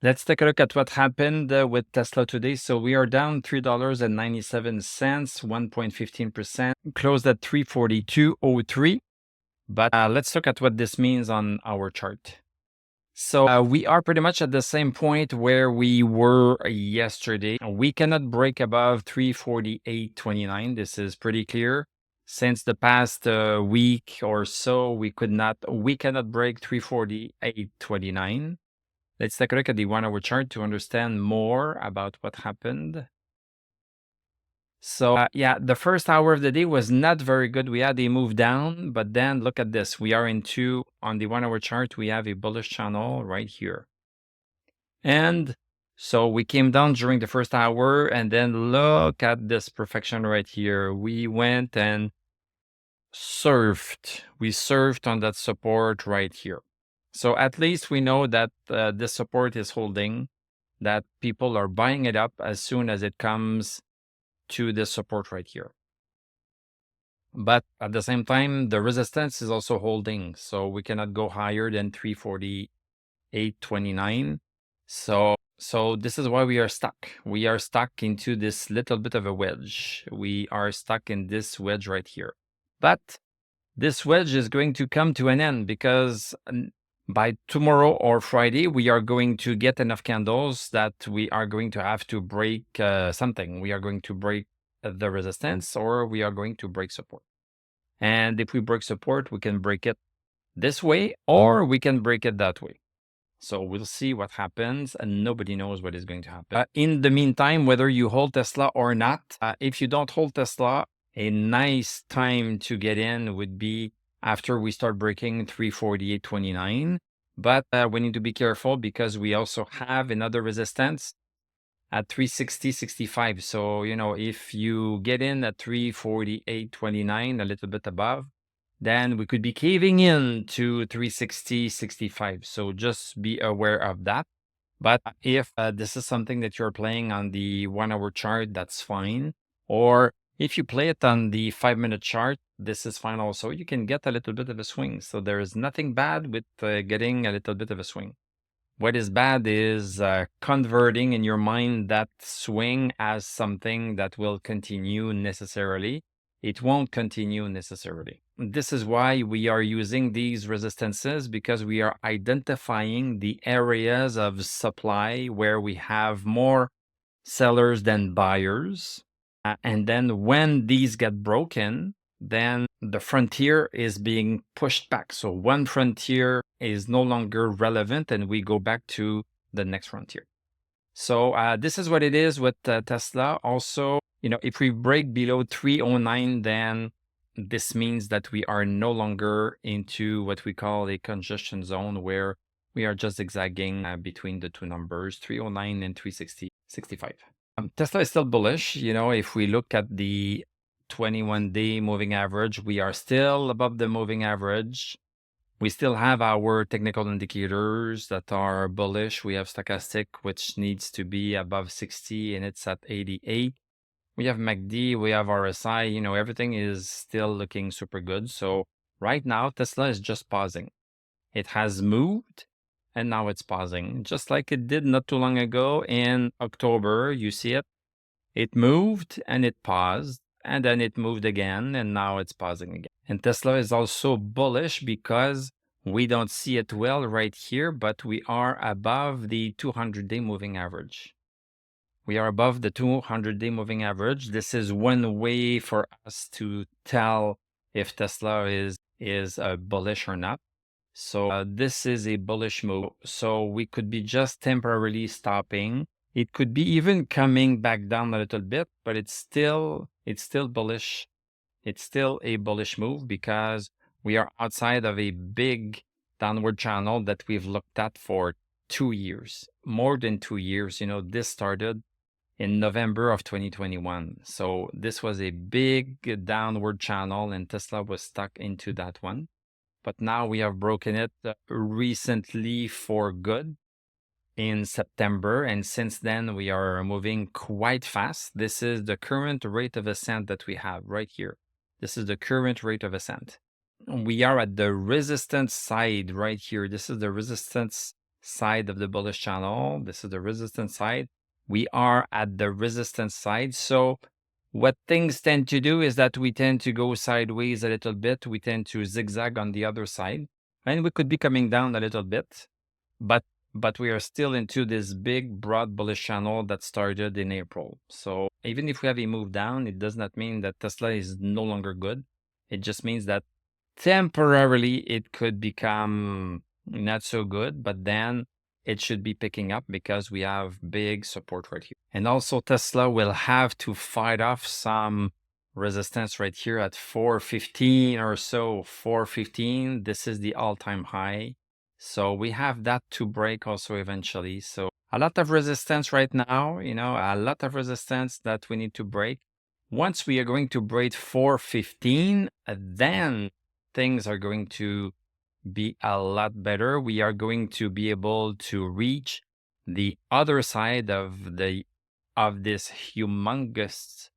Let's take a look at what happened with Tesla today. So we are down $3.97, 1.15%, closed at 342.03. But let's look at what this means on our chart. So we are pretty much at the same point where we were yesterday. We cannot break above 348.29. This is pretty clear. Since the past week or so, we cannot break 348.29. Let's take a look at the 1 hour chart to understand more about what happened. So yeah, the first hour of the day was not very good. We had a move down, but then look at this. We are on the 1 hour chart, we have a bullish channel right here. And so we came down during the first hour, and then look at this perfection right here. We went and surfed. We surfed on that support right here. So at least we know that this support is holding, that people are buying it up as soon as it comes to this support right here. But at the same time, the resistance is also holding. So we cannot go higher than 348.29. So this is why we are stuck. We are stuck into this little bit of a wedge. We are stuck in this wedge right here. But this wedge is going to come to an end because by tomorrow or Friday, we are going to get enough candles that we are going to have to break something. We are going to break the resistance, or we are going to break support. And if we break support, we can break it this way, or we can break it that way. So we'll see what happens, and nobody knows what is going to happen. In the meantime, whether you hold Tesla or not, if you don't hold Tesla, a nice time to get in would be after we start breaking 348.29. But we need to be careful because we also have another resistance at 360.65. So, if you get in at 348.29, a little bit above, then we could be caving in to 360.65. So just be aware of that. But if this is something that you're playing on the 1 hour chart, that's fine. Or if you play it on the 5-minute chart, this is fine also. You can get a little bit of a swing. So there is nothing bad with getting a little bit of a swing. What is bad is converting in your mind that swing as something that will continue necessarily. It won't continue necessarily. This is why we are using these resistances, because we are identifying the areas of supply where we have more sellers than buyers. And then when these get broken, then the frontier is being pushed back. So one frontier is no longer relevant and we go back to the next frontier. So this is what it is with Tesla. Also, if we break below 309, then this means that we are no longer into what we call a congestion zone, where we are just zigzagging between the two numbers, 309 and 360.65. Tesla is still bullish. If we look at the 21-day moving average, we are still above the moving average. We still have our technical indicators that are bullish. We have stochastic, which needs to be above 60, and it's at 88. We have MACD, we have RSI, everything is still looking super good. So right now, Tesla is just pausing. It has moved, and now it's pausing, just like it did not too long ago in October. You see it? It moved, and it paused, and then it moved again, and now it's pausing again. And Tesla is also bullish because we don't see it well right here, but we are above the 200-day moving average. We are above the 200-day moving average. This is one way for us to tell if Tesla is bullish or not. So this is a bullish move. So we could be just temporarily stopping. It could be even coming back down a little bit, but it's still bullish. It's still a bullish move because we are outside of a big downward channel that we've looked at for 2 years, more than 2 years. This started in November of 2021. So this was a big downward channel, and Tesla was stuck into that one. But now we have broken it recently for good in September. And since then, we are moving quite fast. This is the current rate of ascent that we have right here. This is the current rate of ascent. We are at the resistance side right here. This is the resistance side of the bullish channel. This is the resistance side. We are at the resistance side. So what things tend to do is that we tend to go sideways a little bit. We tend to zigzag on the other side, and we could be coming down a little bit, but we are still into this big, broad bullish channel that started in April. So even if we have a move down, it does not mean that Tesla is no longer good. It just means that temporarily it could become not so good, but then it should be picking up because we have big support right here. And also Tesla will have to fight off some resistance right here at 415 or so. 415, this is the all-time high. So we have that to break also eventually. So a lot of resistance right now, a lot of resistance that we need to break. Once we are going to break 415, then things are going to be a lot better. We are going to be able to reach the other side of this humongous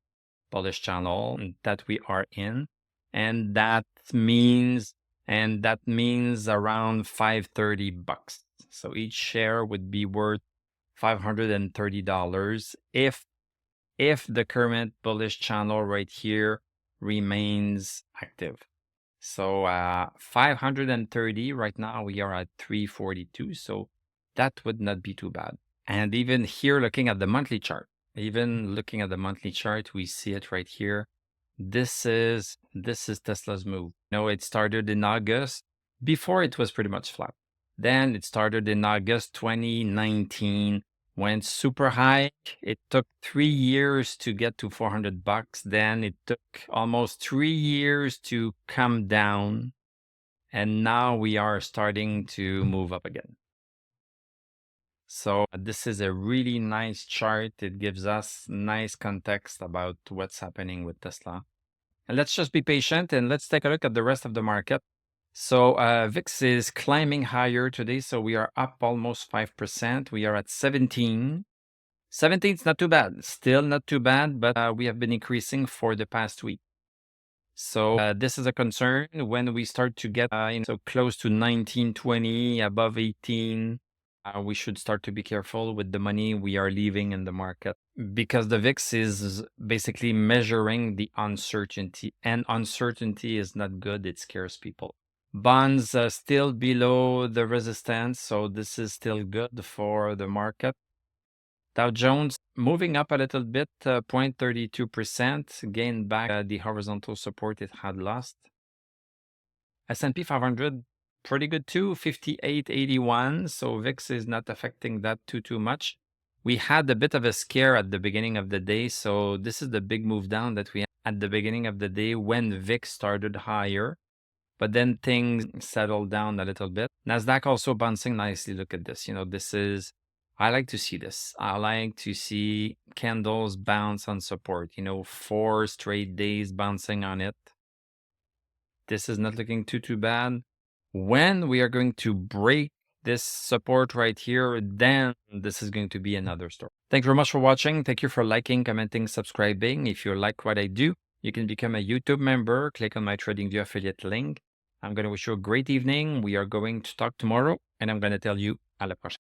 bullish channel that we are in, and that means around $530. So each share would be worth $530 if the current bullish channel right here remains active. So 530 right now, we are at 342. So that would not be too bad. And even here, looking at the monthly chart, we see it right here. This is Tesla's move. It started in August. Before it was pretty much flat. Then it started in August 2019, went super high. It took 3 years to get to $400. Then it took almost 3 years to come down. And now we are starting to move up again. So this is a really nice chart. It gives us nice context about what's happening with Tesla. And let's just be patient and let's take a look at the rest of the market. So VIX is climbing higher today. So we are up almost 5%. We are at 17. 17 is not too bad. Still not too bad, but we have been increasing for the past week. So this is a concern when we start to get so close to 19, 20, above 18. We should start to be careful with the money we are leaving in the market because the VIX is basically measuring the uncertainty, and uncertainty is not good. It scares people. Bonds are still below the resistance, so this is still good for the market. Dow Jones moving up a little bit, 0.32%, gained back the horizontal support it had lost. S&P 500, pretty good too, 58.81. So VIX is not affecting that too much. We had a bit of a scare at the beginning of the day. So this is the big move down that we had at the beginning of the day when VIX started higher. But then things settled down a little bit. NASDAQ also bouncing nicely. Look at this. I like to see this. I like to see candles bounce on support. 4 straight days bouncing on it. This is not looking too bad. When we are going to break this support right here, then this is going to be another story. Thank you very much for watching. Thank you for liking, commenting, subscribing. If you like what I do, you can become a YouTube member. Click on my TradingView affiliate link. I'm going to wish you a great evening. We are going to talk tomorrow, and I'm going to tell you à la prochaine.